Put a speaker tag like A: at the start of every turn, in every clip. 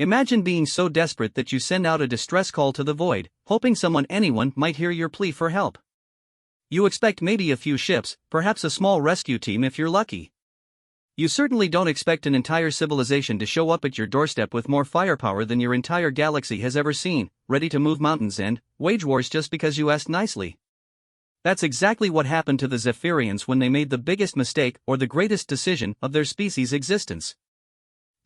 A: Imagine being so desperate that you send out a distress call to the void, hoping anyone might hear your plea for help. You expect maybe a few ships, perhaps a small rescue team if you're lucky. You certainly don't expect an entire civilization to show up at your doorstep with more firepower than your entire galaxy has ever seen, ready to move mountains and wage wars just because you asked nicely. That's exactly what happened to the Zephyrians when they made the biggest mistake or the greatest decision of their species' existence.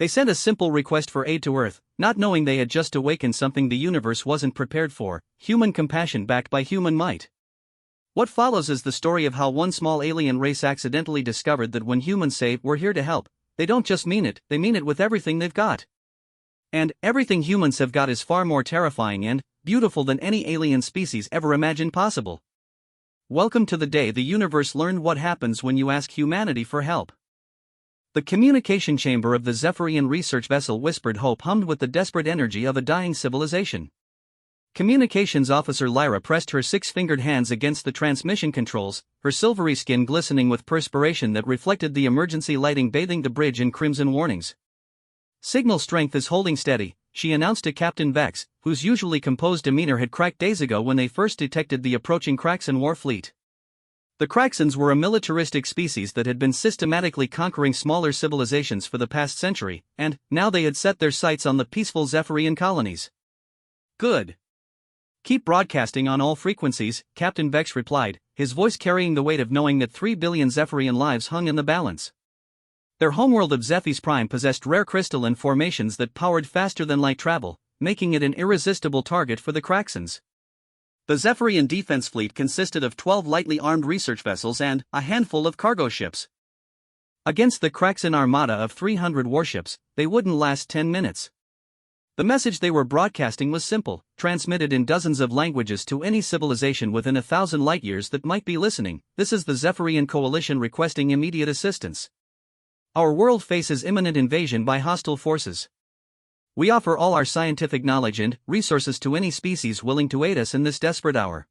A: They sent a simple request for aid to Earth, not knowing they had just awakened something the universe wasn't prepared for: human compassion backed by human might. What follows is the story of how one small alien race accidentally discovered that when humans say we're here to help, they don't just mean it, they mean it with everything they've got. And everything humans have got is far more terrifying and beautiful than any alien species ever imagined possible. Welcome to the day the universe learned what happens when you ask humanity for help. The communication chamber of the Zephyrian research vessel whispered hope hummed with the desperate energy of a dying civilization. Communications officer Lyra pressed her six-fingered hands against the transmission controls, her silvery skin glistening with perspiration that reflected the emergency lighting bathing the bridge in crimson warnings. Signal strength is holding steady, she announced to Captain Vex, whose usually composed demeanor had cracked days ago when they first detected the approaching Kraxan war fleet. The Kraxans were a militaristic species that had been systematically conquering smaller civilizations for the past century, and now they had set their sights on the peaceful Zephyrian colonies. Good. Keep broadcasting on all frequencies, Captain Vex replied, his voice carrying the weight of knowing that 3 billion Zephyrian lives hung in the balance. Their homeworld of Zephys Prime possessed rare crystalline formations that powered faster than light travel, making it an irresistible target for the Kraxans. The Zephyrian defense fleet consisted of 12 lightly armed research vessels and a handful of cargo ships. Against the Kraxan armada of 300 warships, they wouldn't last 10 minutes. The message they were broadcasting was simple, transmitted in dozens of languages to any civilization within 1,000 light-years that might be listening. This is the Zephyrian coalition requesting immediate assistance. Our world faces imminent invasion by hostile forces. We offer all our scientific knowledge and resources to any species willing to aid us in this desperate hour.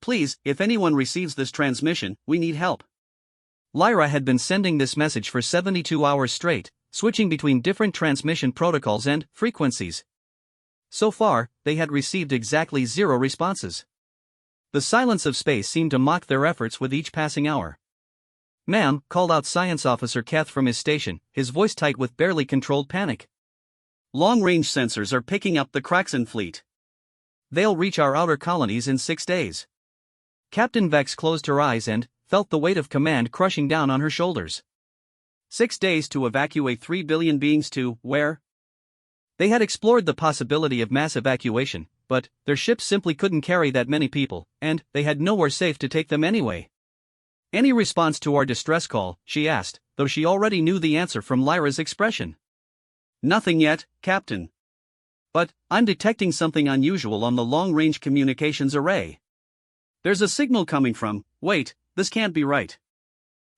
A: Please, if anyone receives this transmission, we need help. Lyra had been sending this message for 72 hours straight, switching between different transmission protocols and frequencies. So far, they had received exactly 0 responses. The silence of space seemed to mock their efforts with each passing hour. "Ma'am," called out Science Officer Keth from his station, his voice tight with barely controlled panic. "Long-range sensors are picking up the Kraxan fleet. They'll reach our outer colonies in 6 days." Captain Vex closed her eyes and felt the weight of command crushing down on her shoulders. 6 days to evacuate 3 billion beings to where? They had explored the possibility of mass evacuation, but their ships simply couldn't carry that many people, and they had nowhere safe to take them anyway. "Any response to our distress call?" she asked, though she already knew the answer from Lyra's expression. "Nothing yet, Captain. But I'm detecting something unusual on the long-range communications array. There's a signal coming from, wait, this can't be right."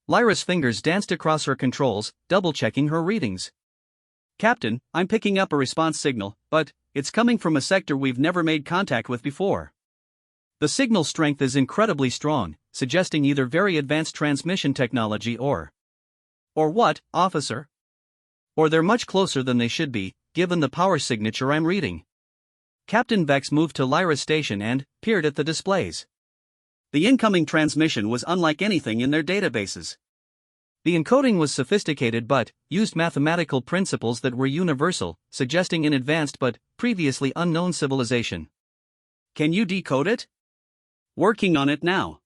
A: Lyra's fingers danced across her controls, double-checking her readings. "Captain, I'm picking up a response signal, but it's coming from a sector we've never made contact with before. The signal strength is incredibly strong, suggesting either very advanced transmission technology or what, officer? Or they're much closer than they should be, given the power signature I'm reading." Captain Vex moved to Lyra's station and peered at the displays. The incoming transmission was unlike anything in their databases. The encoding was sophisticated but used mathematical principles that were universal, suggesting an advanced but previously unknown civilization. "Can you decode it?" "Working on it now.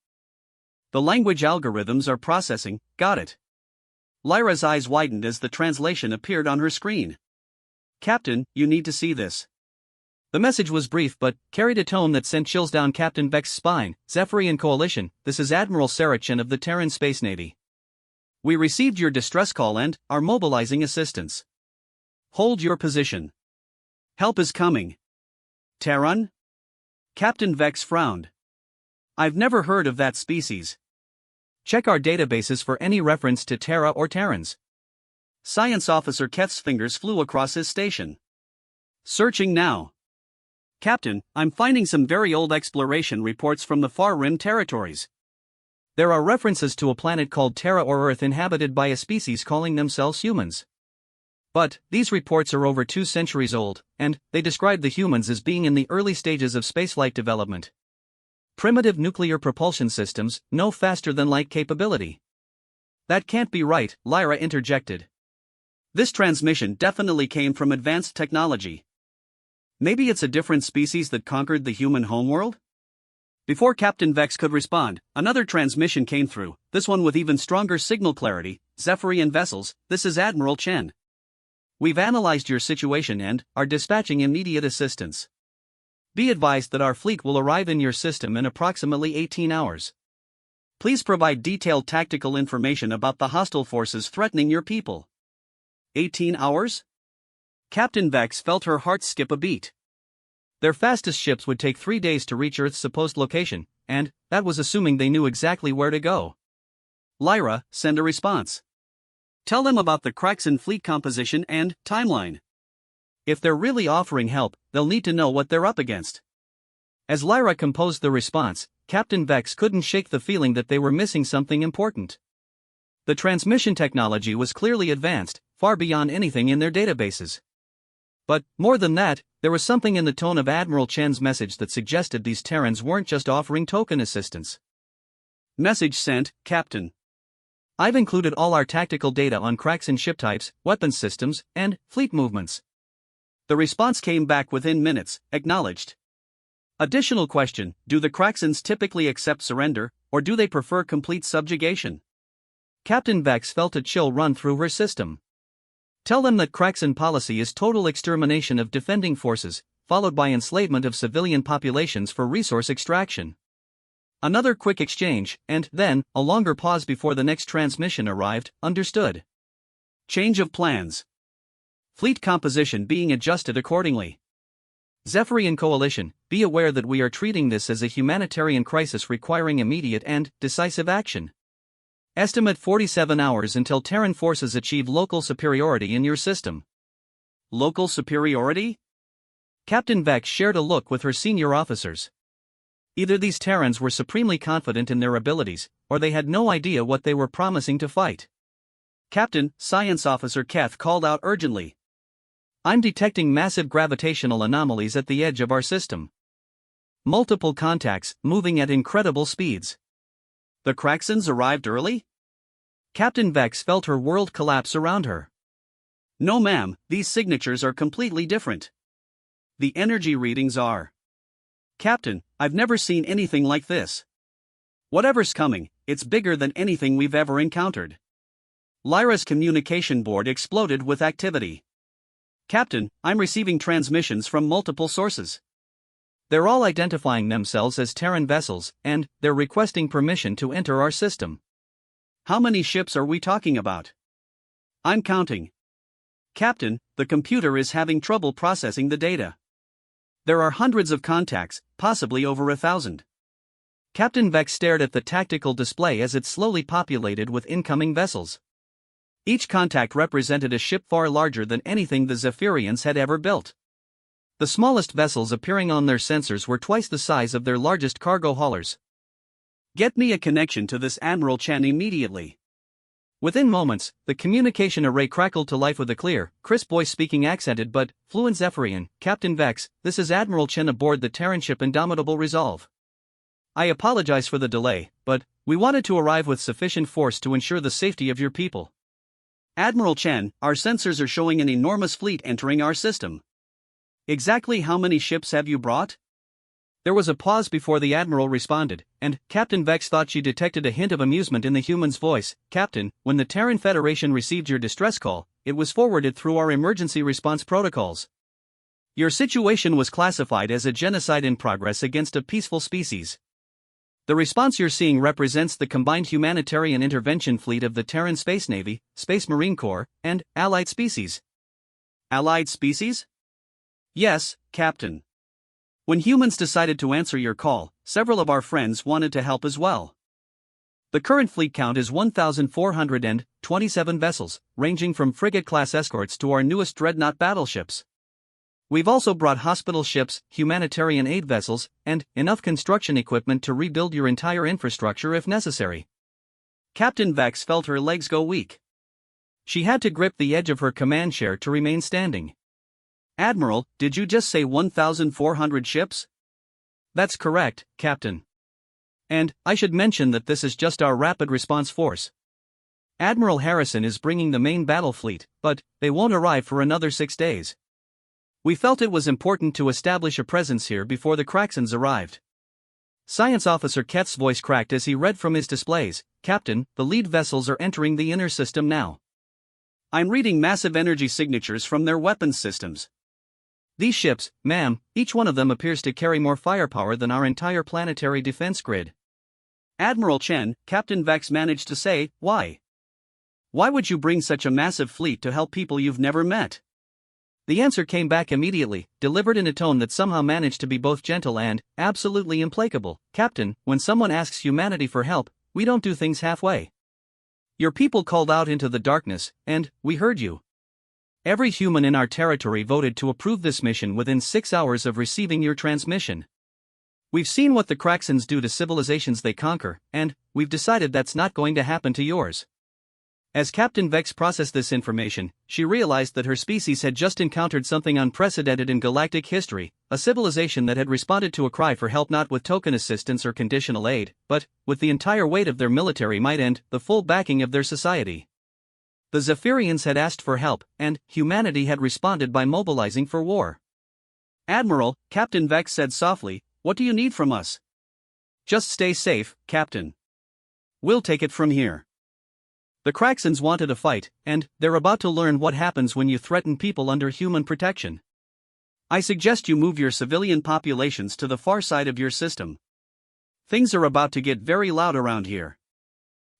A: The language algorithms are processing, got it." Lyra's eyes widened as the translation appeared on her screen. "Captain, you need to see this." The message was brief but carried a tone that sent chills down Captain Vex' spine. "Zephyrian Coalition, this is Admiral Sarachin of the Terran Space Navy. We received your distress call and are mobilizing assistance. Hold your position. Help is coming." "Terran?" Captain Vex frowned. "I've never heard of that species." "Check our databases for any reference to Terra or Terrans." Science Officer Keth's fingers flew across his station. "Searching now." "Captain, I'm finding some very old exploration reports from the Far Rim territories. There are references to a planet called Terra or Earth inhabited by a species calling themselves humans. But, these reports are over 2 centuries old, and they describe the humans as being in the early stages of spaceflight development. Primitive nuclear propulsion systems, no faster than light capability. That can't be right, Lyra interjected. This transmission definitely came from advanced technology. Maybe it's a different species that conquered the human homeworld? Before Captain Vex could respond, another transmission came through, this one with even stronger signal clarity. Zephyrian vessels, this is Admiral Chen. We've analyzed your situation and are dispatching immediate assistance. Be advised that our fleet will arrive in your system in approximately 18 hours. Please provide detailed tactical information about the hostile forces threatening your people. 18 hours? Captain Vex felt her heart skip a beat. Their fastest ships would take 3 days to reach Earth's supposed location, and that was assuming they knew exactly where to go. Lyra, send a response. Tell them about the Kraxan fleet composition and timeline. If they're really offering help, they'll need to know what they're up against. As Lyra composed the response, Captain Vex couldn't shake the feeling that they were missing something important. The transmission technology was clearly advanced, far beyond anything in their databases. But, more than that, there was something in the tone of Admiral Chen's message that suggested these Terrans weren't just offering token assistance. Message sent, Captain. I've included all our tactical data on Kraxan ship types, weapons systems, and fleet movements. The response came back within minutes, acknowledged. Additional question, do the Kraxans typically accept surrender, or do they prefer complete subjugation? Captain Vex felt a chill run through her system. Tell them that Kraxan policy is total extermination of defending forces, followed by enslavement of civilian populations for resource extraction. Another quick exchange, and then, a longer pause before the next transmission arrived. Understood. Change of plans. Fleet composition being adjusted accordingly. Zephyrian Coalition, be aware that we are treating this as a humanitarian crisis requiring immediate and decisive action. Estimate 47 hours until Terran forces achieve local superiority in your system. Local superiority? Captain Vex shared a look with her senior officers. Either these Terrans were supremely confident in their abilities, or they had no idea what they were promising to fight. Captain, Science Officer Keth called out urgently. I'm detecting massive gravitational anomalies at the edge of our system. Multiple contacts, moving at incredible speeds. The Kraxans arrived early? Captain Vex felt her world collapse around her. No ma'am, these signatures are completely different. The energy readings are. Captain, I've never seen anything like this. Whatever's coming, it's bigger than anything we've ever encountered. Lyra's communication board exploded with activity. Captain, I'm receiving transmissions from multiple sources. They're all identifying themselves as Terran vessels, and they're requesting permission to enter our system. How many ships are we talking about? I'm counting. Captain, the computer is having trouble processing the data. There are hundreds of contacts, possibly over 1,000. Captain Vex stared at the tactical display as it slowly populated with incoming vessels. Each contact represented a ship far larger than anything the Zephyrians had ever built. The smallest vessels appearing on their sensors were twice the size of their largest cargo haulers. Get me a connection to this Admiral Chen immediately. Within moments, the communication array crackled to life with a clear, crisp voice speaking accented but fluent Zephyrian. Captain Vex, this is Admiral Chen aboard the Terran ship Indomitable Resolve. I apologize for the delay, but we wanted to arrive with sufficient force to ensure the safety of your people. Admiral Chen, our sensors are showing an enormous fleet entering our system. Exactly how many ships have you brought? There was a pause before the Admiral responded, and Captain Vex thought she detected a hint of amusement in the human's voice. Captain, when the Terran Federation received your distress call, it was forwarded through our emergency response protocols. Your situation was classified as a genocide in progress against a peaceful species. The response you're seeing represents the combined humanitarian intervention fleet of the Terran Space Navy, Space Marine Corps, and allied species. Allied species? Yes, Captain. When humans decided to answer your call, several of our friends wanted to help as well. The current fleet count is 1,427 vessels, ranging from frigate-class escorts to our newest dreadnought battleships. We've also brought hospital ships, humanitarian aid vessels, and enough construction equipment to rebuild your entire infrastructure if necessary. Captain Vex felt her legs go weak. She had to grip the edge of her command chair to remain standing.
B: Admiral, did you just say 1,400 ships?
A: That's correct, Captain. And I should mention that this is just our rapid response force. Admiral Harrison is bringing the main battle fleet, but they won't arrive for another 6 days. We felt it was important to establish a presence here before the Kraxans arrived. Science Officer Keth's voice cracked as he read from his displays. Captain, the lead vessels are entering the inner system now.
B: I'm reading massive energy signatures from their weapons systems.
A: These ships, ma'am, each one of them appears to carry more firepower than our entire planetary defense grid.
B: Admiral Chen, Captain Vex managed to say, why? Why would you bring such a massive fleet to help people you've never met?
A: The answer came back immediately, delivered in a tone that somehow managed to be both gentle and absolutely implacable. Captain, when someone asks humanity for help, we don't do things halfway. Your people called out into the darkness, and we heard you. Every human in our territory voted to approve this mission within 6 hours of receiving your transmission. We've seen what the Kraxans do to civilizations they conquer, and we've decided that's not going to happen to yours. As Captain Vex processed this information, she realized that her species had just encountered something unprecedented in galactic history, a civilization that had responded to a cry for help not with token assistance or conditional aid, but with the entire weight of their military might and the full backing of their society. The Zephyrians had asked for help, and humanity had responded by mobilizing for war.
B: Admiral, Captain Vex said softly, what do you need from us?
A: Just stay safe, Captain.
B: We'll take it from here.
A: The Kraxans wanted a fight, and they're about to learn what happens when you threaten people under human protection.
B: I suggest you move your civilian populations to the far side of your system. Things are about to get very loud around here.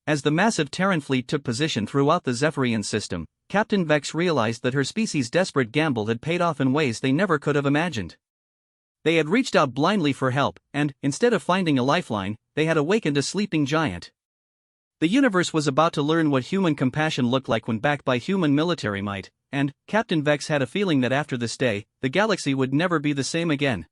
A: As the massive Terran fleet took position throughout the Zephyrian system, Captain Vex realized that her species' desperate gamble had paid off in ways they never could have imagined. They had reached out blindly for help, and instead of finding a lifeline, they had awakened a sleeping giant. The universe was about to learn what human compassion looked like when backed by human military might, and Captain Vex had a feeling that after this day, the galaxy would never be the same again.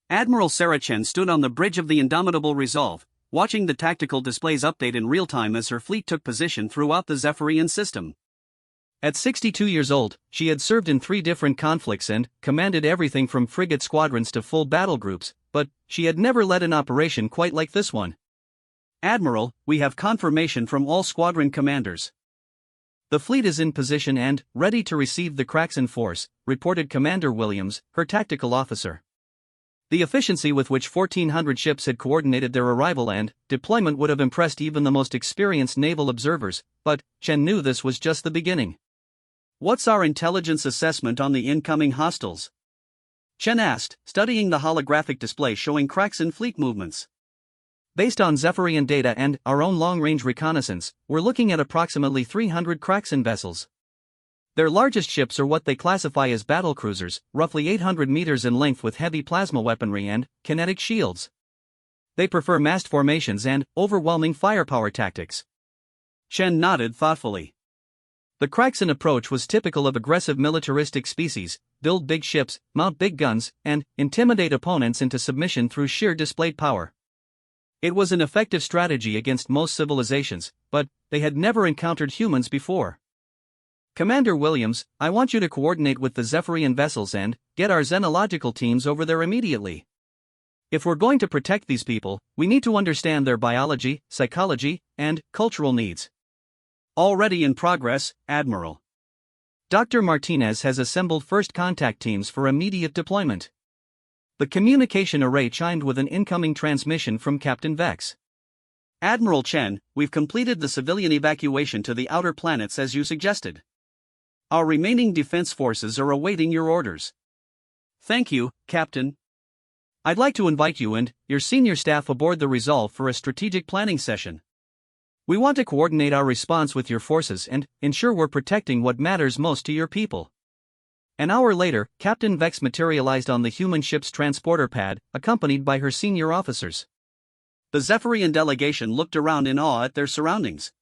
B: Admiral Sarah Chen stood on the bridge of the Indomitable Resolve, watching the tactical displays update in real time as her fleet took position throughout the Zephyrian system.
A: At 62 years old, she had served in 3 different conflicts and commanded everything from frigate squadrons to full battle groups, but she had never led an operation quite like this one.
B: Admiral, we have confirmation from all squadron commanders.
A: The fleet is in position and ready to receive the Kraxan force, reported Commander Williams, her tactical officer. The efficiency with which 1,400 ships had coordinated their arrival and deployment would have impressed even the most experienced naval observers, but Chen knew this was just the beginning.
B: What's our intelligence assessment on the incoming hostiles? Chen asked, studying the holographic display showing Kraxan fleet movements.
A: Based on Zephyrian data and our own long-range reconnaissance, we're looking at approximately 300 Kraxan vessels. Their largest ships are what they classify as battle cruisers, roughly 800 meters in length with heavy plasma weaponry and kinetic shields. They prefer massed formations and overwhelming firepower tactics.
B: Chen nodded thoughtfully.
A: The Kraxan approach was typical of aggressive militaristic species: build big ships, mount big guns, and intimidate opponents into submission through sheer displayed power. It was an effective strategy against most civilizations, but they had never encountered humans before. Commander Williams, I want you to coordinate with the Zephyrian vessels and get our xenological teams over there immediately. If we're going to protect these people, we need to understand their biology, psychology, and cultural needs.
B: Already in progress, Admiral.
A: Dr. Martinez has assembled first contact teams for immediate deployment. The communication array chimed with an incoming transmission from Captain Vex.
B: Admiral Chen, we've completed the civilian evacuation to the outer planets as you suggested. Our remaining defense forces are awaiting your orders.
A: Thank you, Captain. I'd like to invite you and your senior staff aboard the Resolve for a strategic planning session. We want to coordinate our response with your forces and ensure we're protecting what matters most to your people. An hour later, Captain Vex materialized on the human ship's transporter pad, accompanied by her senior officers.
B: The Zephyrian delegation looked around in awe at their surroundings.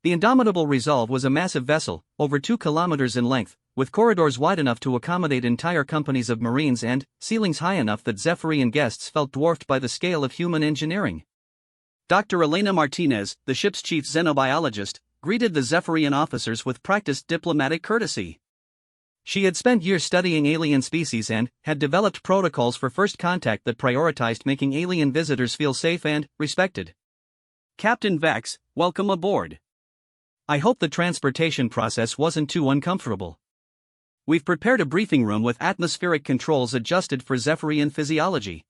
A: The Indomitable Resolve was a massive vessel, over 2 kilometers in length, with corridors wide enough to accommodate entire companies of Marines and ceilings high enough that Zephyrian guests felt dwarfed by the scale of human engineering.
B: Dr. Elena Martinez, the ship's chief xenobiologist, greeted the Zephyrian officers with practiced diplomatic courtesy.
A: She had spent years studying alien species and had developed protocols for first contact that prioritized making alien visitors feel safe and respected.
B: Captain Vex, welcome aboard.
A: I hope the transportation process wasn't too uncomfortable.
B: We've prepared a briefing room with atmospheric controls adjusted for Zephyrian physiology.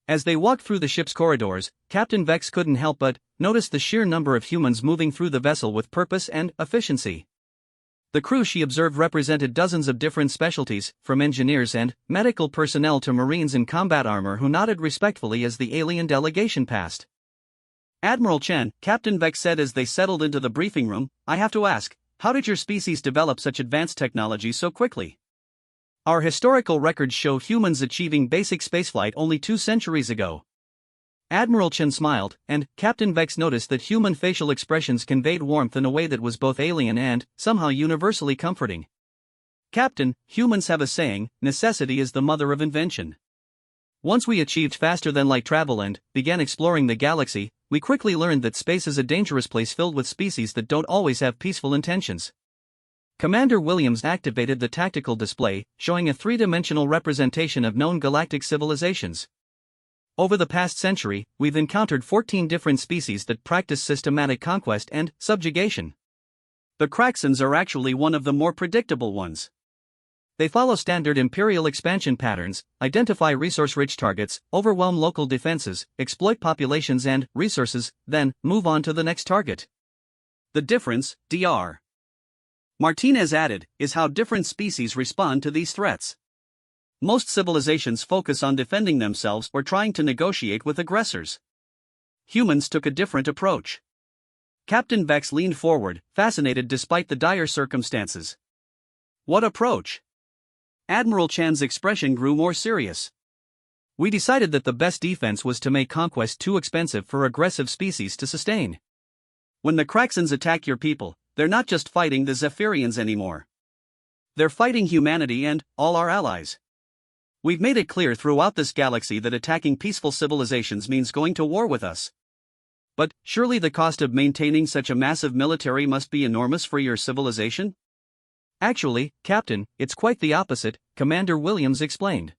A: As they walked through the ship's corridors, Captain Vex couldn't help but notice the sheer number of humans moving through the vessel with purpose and efficiency. The crew she observed represented dozens of different specialties, from engineers and medical personnel to Marines in combat armor who nodded respectfully as the alien delegation passed.
B: Admiral Chen, Captain Vex said as they settled into the briefing room, I have to ask, how did your species develop such advanced technology so quickly?
A: Our historical records show humans achieving basic spaceflight only 2 centuries ago. Admiral Chen smiled, and Captain Vex noticed that human facial expressions conveyed warmth in a way that was both alien and, somehow universally comforting.
B: Captain, humans have a saying, necessity is the mother of invention.
A: Once we achieved faster-than-light travel and began exploring the galaxy, we quickly learned that space is a dangerous place filled with species that don't always have peaceful intentions. Commander Williams activated the tactical display, showing a 3-dimensional representation of known galactic civilizations. Over the past century, we've encountered 14 different species that practice systematic conquest and subjugation.
B: The Kraxans are actually one of the more predictable ones.
A: They follow standard imperial expansion patterns, identify resource-rich targets, overwhelm local defenses, exploit populations and resources, then move on to the next target.
B: The difference, Dr. Martinez added, is how different species respond to these threats. Most civilizations focus on defending themselves or trying to negotiate with aggressors. Humans took a different approach. Captain Vex leaned forward, fascinated despite the dire circumstances. What approach? Admiral Chan's expression grew more serious.
A: We decided that the best defense was to make conquest too expensive for aggressive species to sustain.
B: When the Kraxans attack your people, they're not just fighting the Zephyrians anymore. They're fighting humanity and all our allies. We've made it clear throughout this galaxy that attacking peaceful civilizations means going to war with us. But surely the cost of maintaining such a massive military must be enormous for your civilization?
A: Actually, Captain, it's quite the opposite, Commander Williams explained.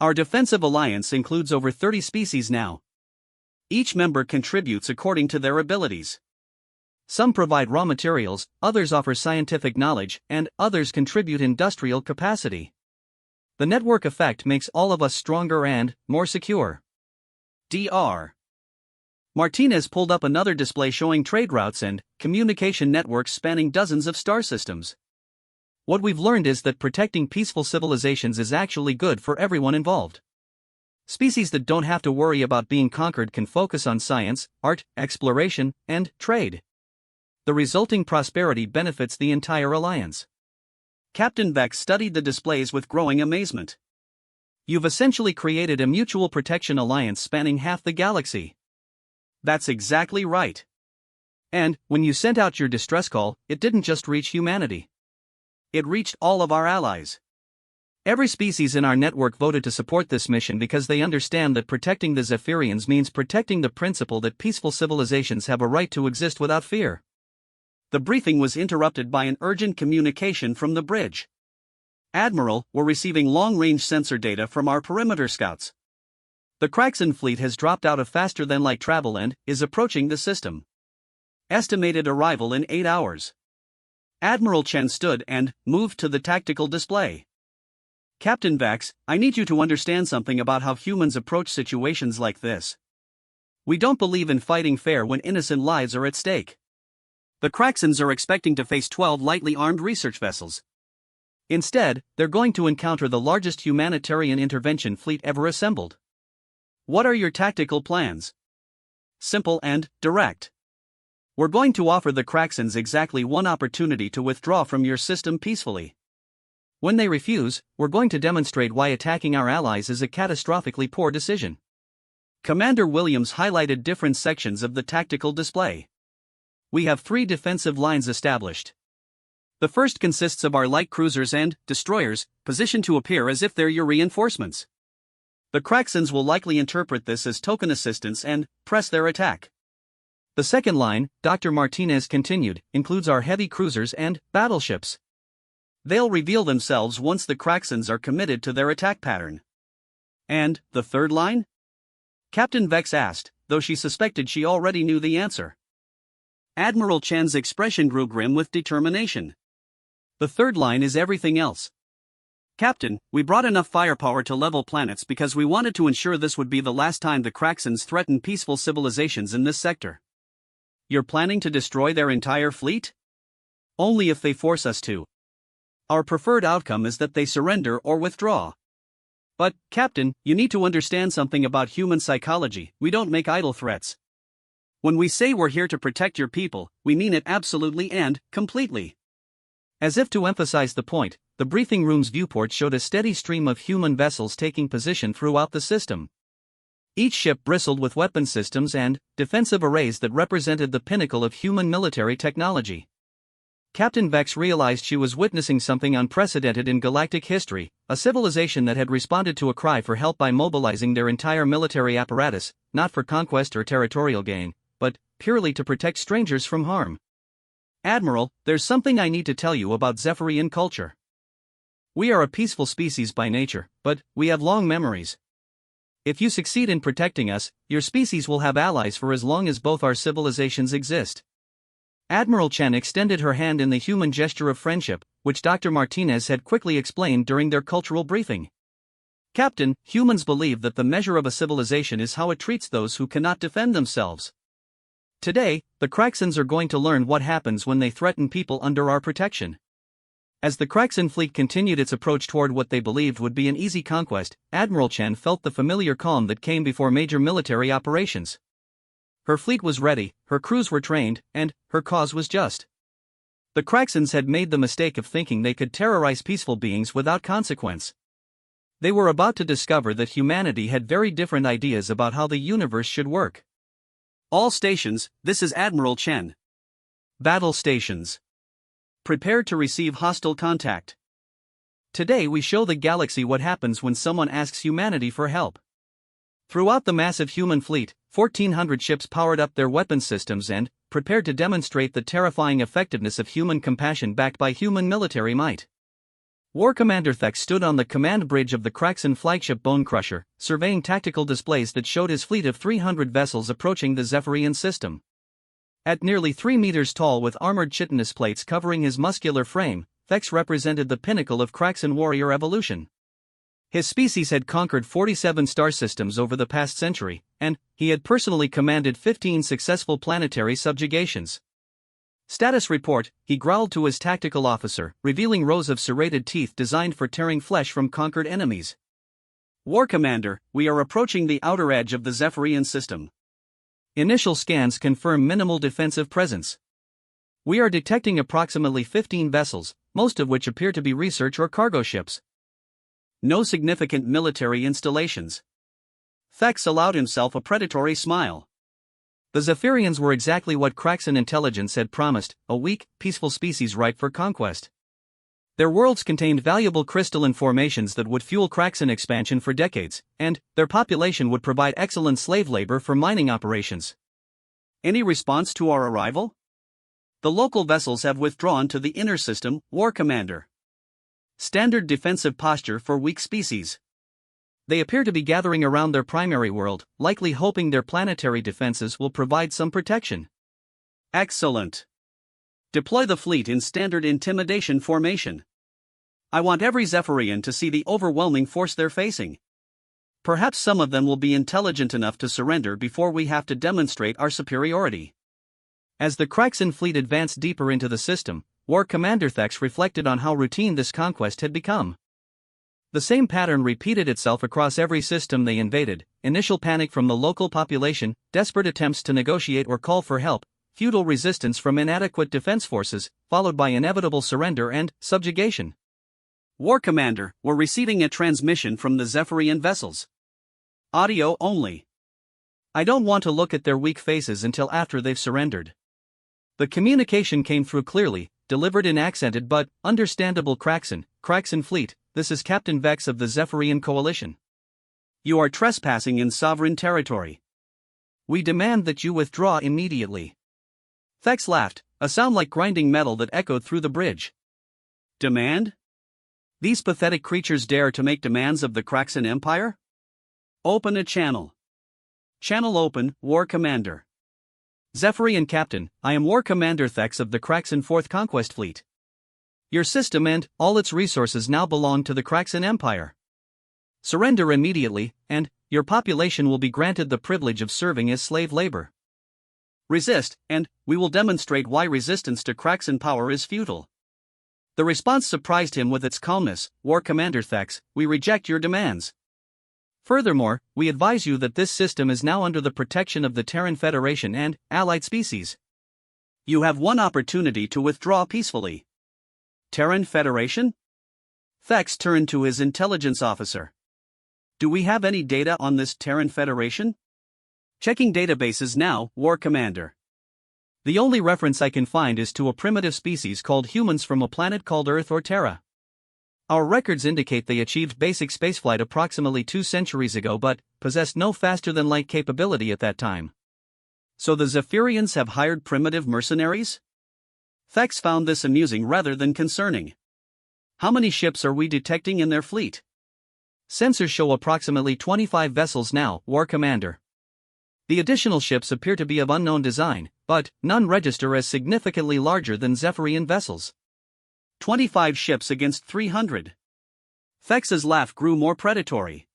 B: Our defensive alliance includes over 30 species now. Each member contributes according to their abilities.
A: Some provide raw materials, others offer scientific knowledge, and others contribute industrial capacity. The network effect makes all of us stronger and more secure.
B: Dr. Martinez pulled up another display showing trade routes and communication networks spanning dozens of star systems.
A: What we've learned is that protecting peaceful civilizations is actually good for everyone involved. Species that don't have to worry about being conquered can focus on science, art, exploration, and trade. The resulting prosperity benefits the entire alliance.
B: Captain Vex studied the displays with growing amazement.
A: You've essentially created a mutual protection alliance spanning half the galaxy.
B: That's exactly right.
A: And, when you sent out your distress call, it didn't just reach humanity.
B: It reached all of our allies.
A: Every species in our network voted to support this mission because they understand that protecting the Zephyrians means protecting the principle that peaceful civilizations have a right to exist without fear.
B: The briefing was interrupted by an urgent communication from the bridge. Admiral, we're receiving long-range sensor data from our perimeter scouts. The Kraxan fleet has dropped out of faster-than-light travel and is approaching the system. Estimated arrival in 8 hours. Admiral Chen stood and moved to the tactical display. Captain Vex, I need you to understand something about how humans approach situations like this. We don't believe in fighting fair when innocent lives are at stake. The Kraxans are expecting to face 12 lightly armed research vessels.
A: Instead, they're going to encounter the largest humanitarian intervention fleet ever assembled.
B: What are your tactical plans? Simple and direct. We're going to offer the Kraxans exactly one opportunity to withdraw from your system peacefully.
A: When they refuse, we're going to demonstrate why attacking our allies is a catastrophically poor decision.
B: Commander Williams highlighted different sections of the tactical display. We have 3 defensive lines established. The first consists of our light cruisers and destroyers, positioned to appear as if they're your reinforcements. The Kraxans will likely interpret this as token assistance and press their attack.
A: The second line, Dr. Martinez continued, includes our heavy cruisers and battleships.
B: They'll reveal themselves once the Kraxans are committed to their attack pattern. And the third line? Captain Vex asked, though she suspected she already knew the answer. Admiral Chen's expression grew grim with determination.
A: The third line is everything else.
B: Captain, we brought enough firepower to level planets because we wanted to ensure this would be the last time the Kraxans threatened peaceful civilizations in this sector.
A: You're planning to destroy their entire fleet?
B: Only if they force us to. Our preferred outcome is that they surrender or withdraw.
A: But, Captain, you need to understand something about human psychology. We don't make idle threats.
B: When we say we're here to protect your people, we mean it absolutely and completely.
A: As if to emphasize the point, the briefing room's viewport showed a steady stream of human vessels taking position throughout the system. Each ship bristled with weapon systems and defensive arrays that represented the pinnacle of human military technology. Captain Vex realized she was witnessing something unprecedented in galactic history, a civilization that had responded to a cry for help by mobilizing their entire military apparatus, not for conquest or territorial gain, but purely to protect strangers from harm.
B: Admiral, there's something I need to tell you about Zephyrian culture.
A: We are a peaceful species by nature, but we have long memories. If you succeed in protecting us, your species will have allies for as long as both our civilizations exist. Admiral Chen extended her hand in the human gesture of friendship, which Dr. Martinez had quickly explained during their cultural briefing. Captain, humans believe that the measure of a civilization is how it treats those who cannot defend themselves. Today, the Kraxans are going to learn what happens when they threaten people under our protection. As the Kraxan fleet continued its approach toward what they believed would be an easy conquest, Admiral Chen felt the familiar calm that came before major military operations. Her fleet was ready, her crews were trained, and her cause was just. The Kraxans had made the mistake of thinking they could terrorize peaceful beings without consequence. They were about to discover that humanity had very different ideas about how the universe should work.
B: All stations, this is Admiral Chen.
A: Battle stations.
B: Prepare to receive hostile contact.
A: Today we show the galaxy what happens when someone asks humanity for help. Throughout the massive human fleet, 1,400 ships powered up their weapon systems and prepared to demonstrate the terrifying effectiveness of human compassion backed by human military might. War Commander Thex stood on the command bridge of the Kraxan flagship Bone Crusher, surveying tactical displays that showed his fleet of 300 vessels approaching the Zephyrian system. At nearly 3 meters tall with armored chitinous plates covering his muscular frame, Thex represented the pinnacle of Kraxan warrior evolution. His species had conquered 47 star systems over the past century, and he had personally commanded 15 successful planetary subjugations. Status report, he growled to his tactical officer, revealing rows of serrated teeth designed for tearing flesh from conquered enemies.
B: War Commander, we are approaching the outer edge of the Zephyrian system.
A: Initial scans confirm minimal defensive presence. We are detecting approximately 15 vessels, most of which appear to be research or cargo ships.
B: No significant military installations. Thex allowed himself a predatory smile.
A: The Zephyrians were exactly what Kraxan intelligence had promised, a weak, peaceful species ripe for conquest. Their worlds contained valuable crystalline formations that would fuel Kraxan expansion for decades, and their population would provide excellent slave labor for mining operations.
B: Any response to our arrival? The local vessels have withdrawn to the inner system, War Commander. Standard defensive posture for weak species.
A: They appear to be gathering around their primary world, likely hoping their planetary defenses will provide some protection.
B: Excellent. Deploy the fleet in standard intimidation formation. I want every Zephyrian to see the overwhelming force they're facing. Perhaps some of them will be intelligent enough to surrender before we have to demonstrate our superiority.
A: As the Kraxan fleet advanced deeper into the system, War Commander Thex reflected on how routine this conquest had become. The same pattern repeated itself across every system they invaded: initial panic from the local population, desperate attempts to negotiate or call for help, futile resistance from inadequate defense forces, followed by inevitable surrender and subjugation.
B: War Commander, we're receiving a transmission from the Zephyrian vessels. Audio only.
A: I don't want to look at their weak faces until after they've surrendered. The communication came through clearly, delivered in accented but understandable Kraxan fleet. This is Captain Vex of the Zephyrian Coalition.
B: You are trespassing in sovereign territory.
A: We demand that you withdraw immediately. Thex laughed, a sound like grinding metal that echoed through the bridge.
B: Demand? These pathetic creatures dare to make demands of the Kraxan Empire? Open a channel. Channel open, War Commander.
A: Zephyrian Captain, I am War Commander Thex of the Kraxan 4th Conquest Fleet. Your system and all its resources now belong to the Kraxan Empire. Surrender immediately, and your population will be granted the privilege of serving as slave labor.
B: Resist, and we will demonstrate why resistance to Kraxan power is futile.
A: The response surprised him with its calmness. War Commander Thex, we reject your demands. Furthermore, we advise you that this system is now under the protection of the Terran Federation and allied species.
B: You have one opportunity to withdraw peacefully. Terran Federation? Thex turned to his intelligence officer. Do we have any data on this Terran Federation? Checking databases now, War Commander.
A: The only reference I can find is to a primitive species called humans from a planet called Earth or Terra. Our records indicate they achieved basic spaceflight approximately 2 centuries ago but possessed no faster-than-light capability at that time.
B: So the Zephyrians have hired primitive mercenaries? Thex found this amusing rather than concerning. How many ships are we detecting in their fleet?
A: Sensors show approximately 25 vessels now, War Commander. The additional ships appear to be of unknown design, but none register as significantly larger than Zephyrian vessels.
B: 25 ships against 300. Thex's laugh grew more predatory.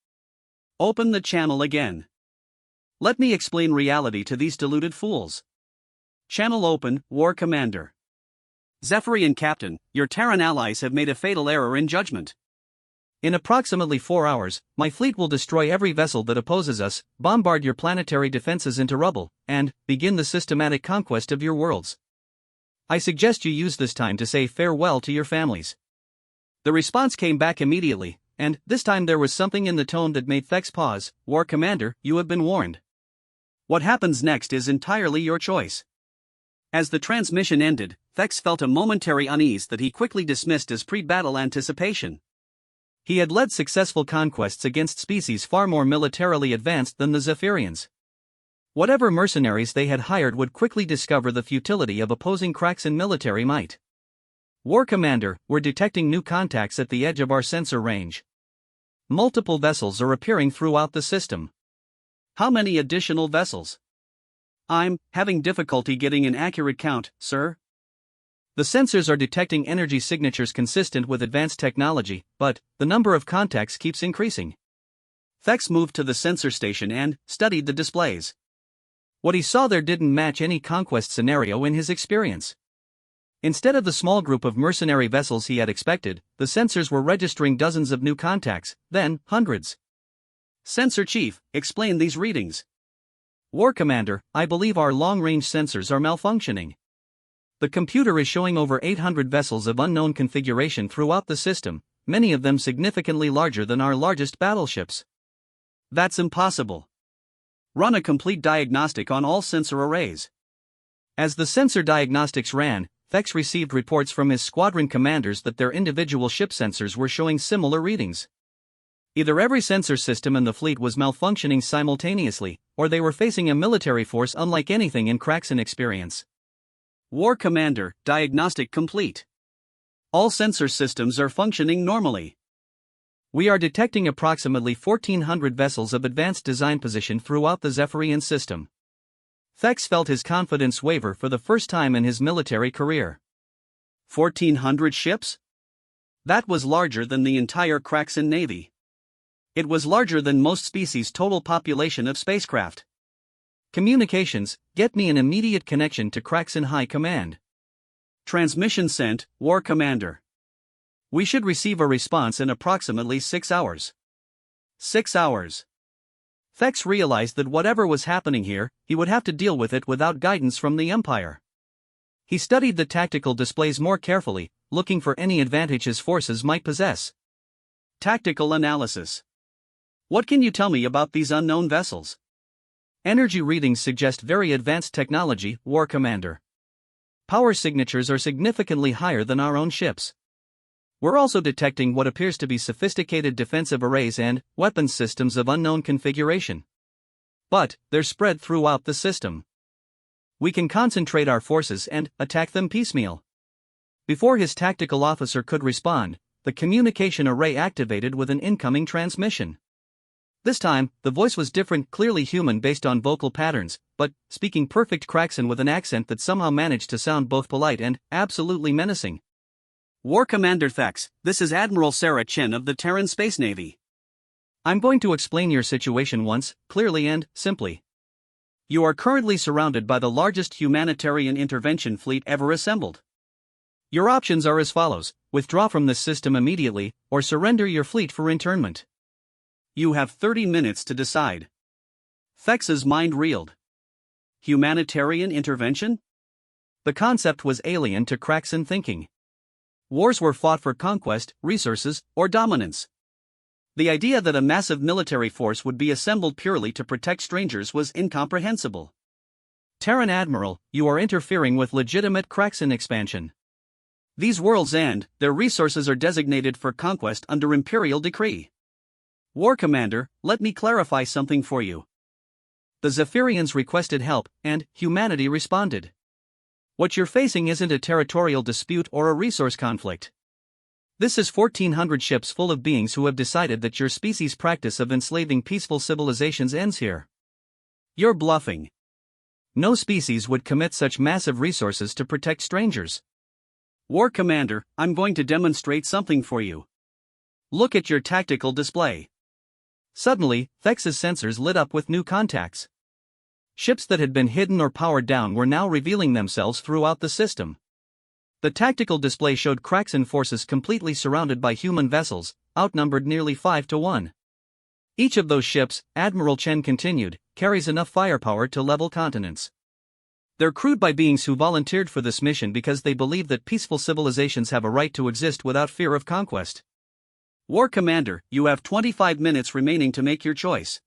B: Open the channel again. Let me explain reality to these deluded fools. Channel open, War Commander. Zephyrian Captain, your Terran allies have made a fatal error in judgment.
A: In approximately 4 hours, my fleet will destroy every vessel that opposes us, bombard your planetary defenses into rubble, and begin the systematic conquest of your worlds. I suggest you use this time to say farewell to your families. The response came back immediately, and this time there was something in the tone that made Thex pause. War Commander, you have been warned.
B: What happens next is entirely your choice. As the transmission ended, Thex felt a momentary unease that he quickly dismissed as pre-battle anticipation.
A: He had led successful conquests against species far more militarily advanced than the Zephyrians. Whatever mercenaries they had hired would quickly discover the futility of opposing Kraxan military might. War Commander, we're detecting new contacts at the edge of our sensor range. Multiple vessels are appearing throughout the system.
B: How many additional vessels? I'm having difficulty getting an accurate count, sir.
A: The sensors are detecting energy signatures consistent with advanced technology, but the number of contacts keeps increasing.
B: Thex moved to the sensor station and studied the displays.
A: What he saw there didn't match any conquest scenario in his experience. Instead of the small group of mercenary vessels he had expected, the sensors were registering dozens of new contacts, then hundreds.
B: Sensor Chief, explain these readings.
A: War Commander, I believe our long-range sensors are malfunctioning. The computer is showing over 800 vessels of unknown configuration throughout the system, many of them significantly larger than our largest battleships.
B: That's impossible. Run a complete diagnostic on all sensor arrays.
A: As the sensor diagnostics ran, Thex received reports from his squadron commanders that their individual ship sensors were showing similar readings. Either every sensor system in the fleet was malfunctioning simultaneously, or they were facing a military force unlike anything in Kraxan experience.
B: War Commander, diagnostic complete. All sensor systems are functioning normally.
A: We are detecting approximately 1,400 vessels of advanced design position throughout the Zephyrian system. Thex felt his confidence waver for the first time in his military career.
B: 1,400 ships? That was larger than the entire Kraxan Navy. It was larger than most species' total population of spacecraft.
A: Communications, get me an immediate connection to Kraxan High Command.
B: Transmission sent, War Commander. We should receive a response in approximately 6 hours. 6 hours.
A: Thex realized that whatever was happening here, he would have to deal with it without guidance from the Empire. He studied the tactical displays more carefully, looking for any advantage his forces might possess.
B: Tactical analysis. What can you tell me about these unknown vessels?
A: Energy readings suggest very advanced technology, War Commander. Power signatures are significantly higher than our own ships. We're also detecting what appears to be sophisticated defensive arrays and weapons systems of unknown configuration. but they're spread throughout the system. We can concentrate our forces and attack them piecemeal. Before his tactical officer could respond, the communication array activated with an incoming transmission. This time, the voice was different, clearly human based on vocal patterns, but speaking perfect Kraxan with an accent that somehow managed to sound both polite and absolutely menacing.
B: War Commander Thex, this is Admiral Sarah Chen of the Terran Space Navy.
A: I'm going to explain your situation once, clearly and simply. You are currently surrounded by the largest humanitarian intervention fleet ever assembled. Your options are as follows: withdraw from this system immediately, or surrender your fleet for internment.
B: You have 30 minutes to decide. Thex's mind reeled. Humanitarian intervention?
A: The concept was alien to Kraxan thinking. Wars were fought for conquest, resources, or dominance. The idea that a massive military force would be assembled purely to protect strangers was incomprehensible. Terran Admiral, you are interfering with legitimate Kraxan expansion.
B: These worlds and their resources are designated for conquest under Imperial decree. War Commander, let me clarify something for you.
A: The Zephyrians requested help, and humanity responded. What you're facing isn't a territorial dispute or a resource conflict. This is 1,400 ships full of beings who have decided that your species' practice of enslaving peaceful civilizations ends here.
B: You're bluffing.
A: No species would commit such massive resources to protect strangers.
B: War Commander, I'm going to demonstrate something for you. Look at your tactical display.
A: Suddenly, Thex's sensors lit up with new contacts. Ships that had been hidden or powered down were now revealing themselves throughout the system. The tactical display showed Kraxan forces completely surrounded by human vessels, outnumbered nearly 5 to 1. Each of those ships, Admiral Chen continued, carries enough firepower to level continents. They're crewed by beings who volunteered for this mission because they believe that peaceful civilizations have a right to exist without fear of conquest.
B: War Commander, you have 25 minutes remaining to make your choice.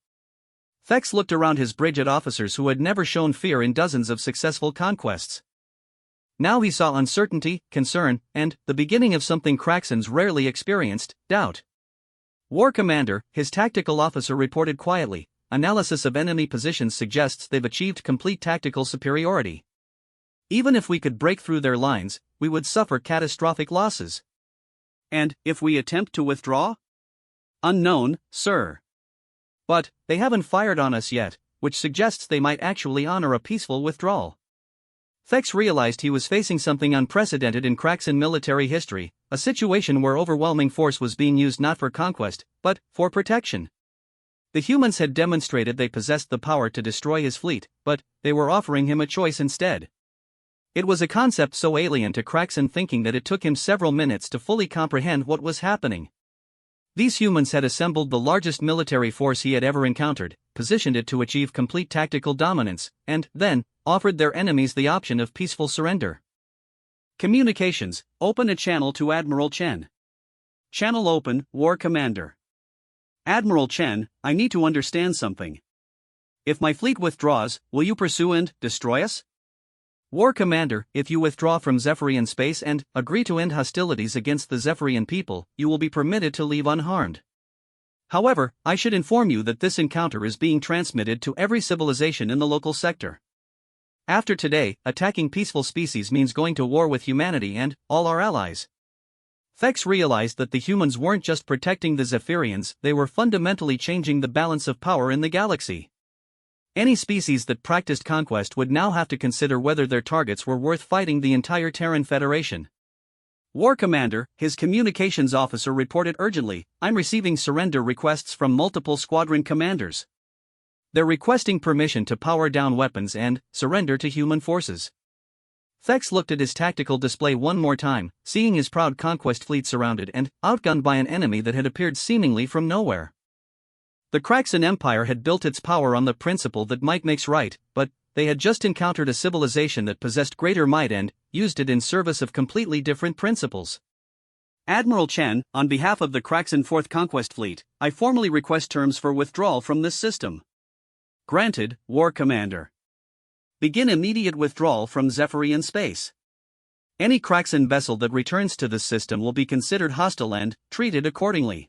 A: Thex looked around his bridge at officers who had never shown fear in dozens of successful conquests. Now he saw uncertainty, concern, and the beginning of something Kraxans rarely experienced: doubt. War Commander, his tactical officer reported quietly, analysis of enemy positions suggests they've achieved complete tactical superiority. Even if we could break through their lines, we would suffer catastrophic losses.
B: And if we attempt to withdraw? Unknown, sir.
A: But they haven't fired on us yet, which suggests they might actually honor a peaceful withdrawal. Thex realized he was facing something unprecedented in Kraxan military history, a situation where overwhelming force was being used not for conquest, but for protection. The humans had demonstrated they possessed the power to destroy his fleet, but they were offering him a choice instead. It was a concept so alien to Kraxan thinking that it took him several minutes to fully comprehend what was happening. These humans had assembled the largest military force he had ever encountered, positioned it to achieve complete tactical dominance, and then offered their enemies the option of peaceful surrender.
B: Communications, open a channel to Admiral Chen. Channel open, War Commander. Admiral Chen, I need to understand something. If my fleet withdraws, will you pursue and destroy us?
A: War Commander, if you withdraw from Zephyrian space and agree to end hostilities against the Zephyrian people, you will be permitted to leave unharmed. However, I should inform you that this encounter is being transmitted to every civilization in the local sector. After today, attacking peaceful species means going to war with humanity and all our allies. Thex realized that the humans weren't just protecting the Zephyrians, they were fundamentally changing the balance of power in the galaxy. Any species that practiced conquest would now have to consider whether their targets were worth fighting the entire Terran Federation.
B: War Commander, his communications officer reported urgently, I'm receiving surrender requests from multiple squadron commanders.
A: They're requesting permission to power down weapons and surrender to human forces. Thex looked at his tactical display one more time, seeing his proud conquest fleet surrounded and outgunned by an enemy that had appeared seemingly from nowhere. The Kraxan Empire had built its power on the principle that might makes right, but they had just encountered a civilization that possessed greater might and used it in service of completely different principles.
B: Admiral Chen, on behalf of the Kraxan 4th Conquest Fleet, I formally request terms for withdrawal from this system. Granted, War Commander. Begin immediate withdrawal from Zephyrian space.
A: Any Kraxan vessel that returns to this system will be considered hostile and treated accordingly.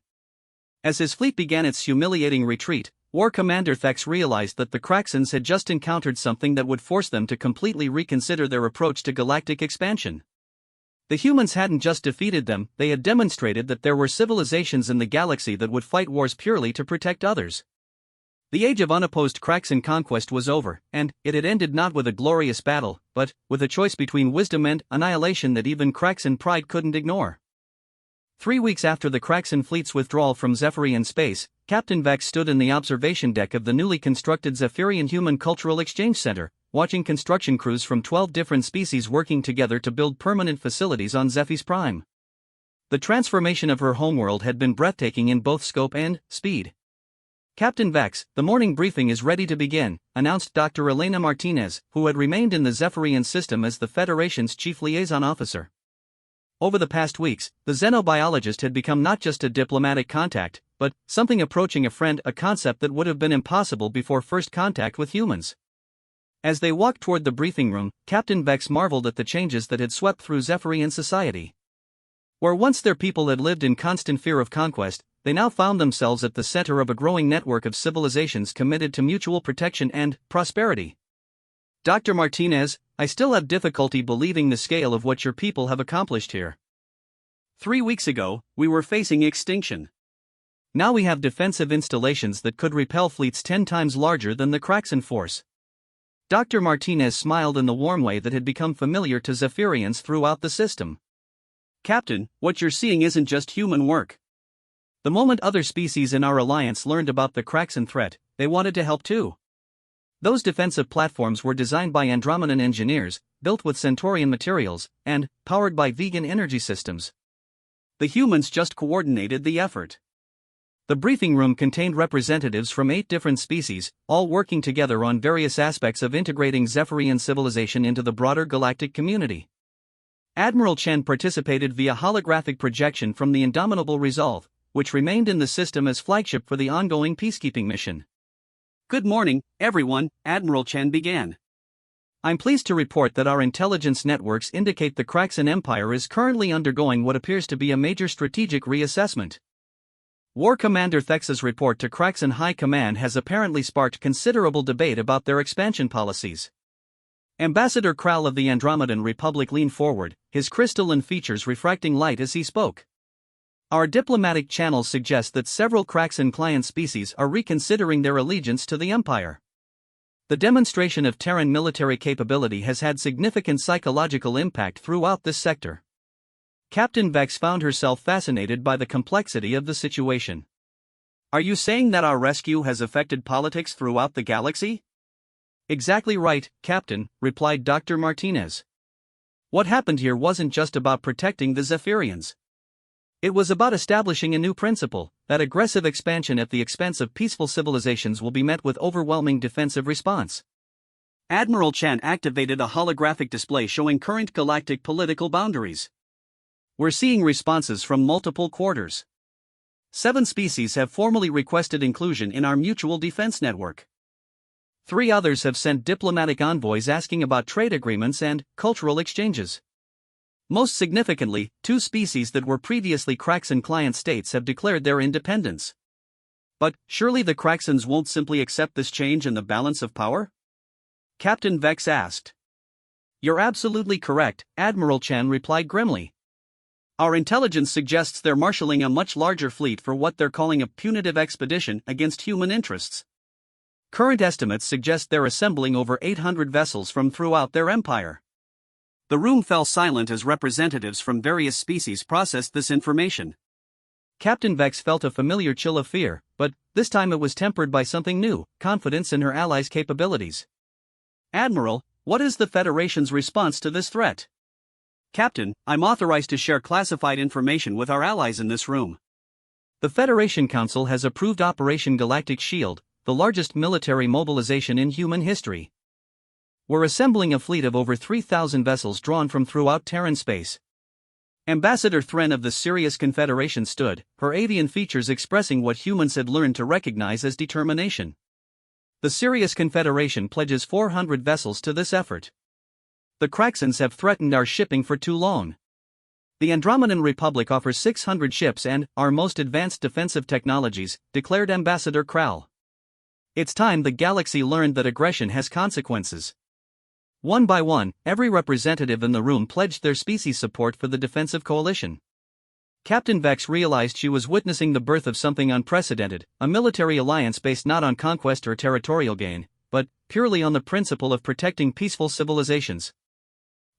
A: As his fleet began its humiliating retreat,
B: War Commander Thex realized that the Kraxans had just encountered something that would force them to completely reconsider their approach to galactic expansion. The humans hadn't just defeated them, they had demonstrated that there were civilizations in the galaxy that would fight wars purely to protect others. The age of unopposed Kraxan conquest was over, and it had ended not with a glorious battle, but with a choice between wisdom and annihilation that even Kraxan pride couldn't ignore. 3 weeks after the Kraxan fleet's withdrawal from Zephyrian space, Captain Vex stood in the observation deck of the newly constructed Zephyrian Human Cultural Exchange Center, watching construction crews from 12 different species working together to build permanent facilities on Zephys Prime. The transformation of her homeworld had been breathtaking in both scope and speed. Captain Vex, the morning briefing is ready to begin, announced Dr. Elena Martinez, who had remained in the Zephyrian system as the Federation's chief liaison officer. Over the past weeks, the xenobiologist had become not just a diplomatic contact, but something approaching a friend, a concept that would have been impossible before first contact with humans. As they walked toward the briefing room, Captain Vex marveled at the changes that had swept through Zephyrian society. Where once their people had lived in constant fear of conquest, they now found themselves at the center of a growing network of civilizations committed to mutual protection and prosperity. Dr. Martinez, I still have difficulty believing the scale of what your people have accomplished here. 3 weeks ago, we were facing extinction. Now we have defensive installations that could repel fleets 10 times larger than the Kraxan force. Dr. Martinez smiled in the warm way that had become familiar to Zephyrians throughout the system. Captain, what you're seeing isn't just human work. The moment other species in our alliance learned about the Kraxan threat, they wanted to help too. Those defensive platforms were designed by Andromedan engineers, built with Centaurian materials, and powered by vegan energy systems. The humans just coordinated the effort. The briefing room contained representatives from 8 different species, all working together on various aspects of integrating Zephyrian civilization into the broader galactic community. Admiral Chen participated via holographic projection from the Indomitable Resolve, which remained in the system as flagship for the ongoing peacekeeping mission. Good morning, everyone, Admiral Chen began. I'm pleased to report that our intelligence networks indicate the Kraxan Empire is currently undergoing what appears to be a major strategic reassessment. War Commander Thex's report to Kraxan High Command has apparently sparked considerable debate about their expansion policies. Ambassador Kral of the Andromedan Republic leaned forward, his crystalline features refracting light as he spoke. Our diplomatic channels suggest that several Kraxan client species are reconsidering their allegiance to the Empire. The demonstration of Terran military capability has had significant psychological impact throughout this sector. Captain Vex found herself fascinated by the complexity of the situation. Are you saying that our rescue has affected politics throughout the galaxy? Exactly right, Captain, replied Dr. Martinez. What happened here wasn't just about protecting the Zephyrians. It was about establishing a new principle, that aggressive expansion at the expense of peaceful civilizations will be met with overwhelming defensive response. Admiral Chen activated a holographic display showing current galactic political boundaries. We're seeing responses from multiple quarters. 7 species have formally requested inclusion in our mutual defense network. 3 others have sent diplomatic envoys asking about trade agreements and cultural exchanges. Most significantly, 2 species that were previously Kraxan client states have declared their independence. But surely the Kraxans won't simply accept this change in the balance of power? Captain Vex asked. You're absolutely correct, Admiral Chen replied grimly. Our intelligence suggests they're marshalling a much larger fleet for what they're calling a punitive expedition against human interests. Current estimates suggest they're assembling over 800 vessels from throughout their empire. The room fell silent as representatives from various species processed this information. Captain Vex felt a familiar chill of fear, but this time it was tempered by something new, confidence in her allies' capabilities. Admiral, what is the Federation's response to this threat? Captain, I'm authorized to share classified information with our allies in this room. The Federation Council has approved Operation Galactic Shield, the largest military mobilization in human history. We're assembling a fleet of over 3,000 vessels drawn from throughout Terran space. Ambassador Thren of the Sirius Confederation stood, her avian features expressing what humans had learned to recognize as determination. The Sirius Confederation pledges 400 vessels to this effort. The Kraxans have threatened our shipping for too long. The Andromedan Republic offers 600 ships and our most advanced defensive technologies, declared Ambassador Kral.
A: It's time the galaxy learned that aggression has consequences. One by one, every representative in the room pledged their species' support for the defensive coalition. Captain Vex realized she was witnessing the birth of something unprecedented, a military alliance based not on conquest or territorial gain, but purely on the principle of protecting peaceful civilizations.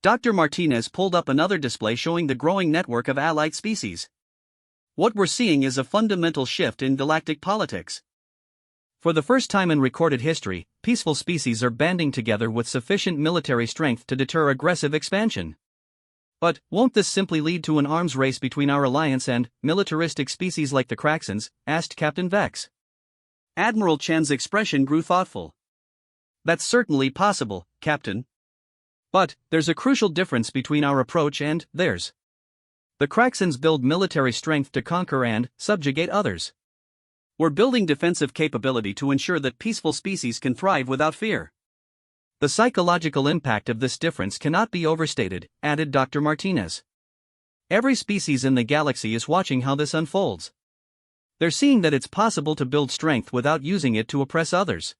A: Dr. Martinez pulled up another display showing the growing network of allied species. What we're seeing is a fundamental shift in galactic politics. For the first time in recorded history, peaceful species are banding together with sufficient military strength to deter aggressive expansion. But won't this simply lead to an arms race between our alliance and militaristic species like the Kraxans? Asked Captain Vex.
B: Admiral Chen's expression grew thoughtful.
A: That's certainly possible, Captain. But there's a crucial difference between our approach and theirs. The Kraxans build military strength to conquer and subjugate others.
B: We're building defensive capability to ensure that peaceful species can thrive without fear.
A: The psychological impact of this difference cannot be overstated, added Dr. Martinez. Every species in the galaxy is watching how this unfolds. They're seeing that it's possible to build strength without using it to oppress others.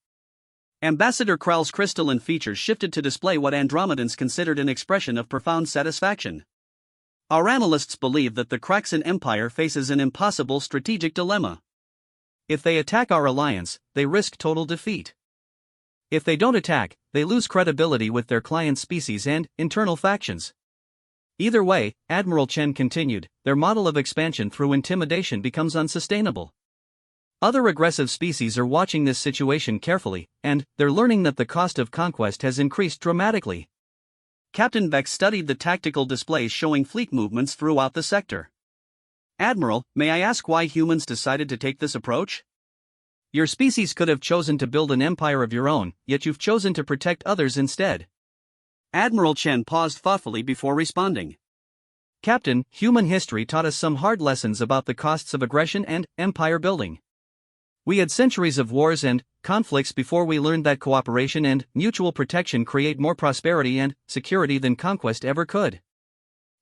B: Ambassador Krell's crystalline features shifted to display what Andromedans considered an expression of profound satisfaction. Our analysts believe that the Kraxan Empire faces an impossible strategic dilemma.
A: If they attack our alliance, they risk total defeat. If they don't attack, they lose credibility with their client species and internal factions. Either way, Admiral Chen continued, their model of expansion through intimidation becomes unsustainable. Other aggressive species are watching this situation carefully, and they're learning that the cost of conquest has increased dramatically.
B: Captain Vex studied the tactical displays showing fleet movements throughout the sector. Admiral, may I ask why humans decided to take this approach?
A: Your species could have chosen to build an empire of your own, yet you've chosen to protect others instead.
B: Admiral Chen paused thoughtfully before responding.
A: Captain, human history taught us some hard lessons about the costs of aggression and empire building. We had centuries of wars and conflicts before we learned that cooperation and mutual protection create more prosperity and security than conquest ever could.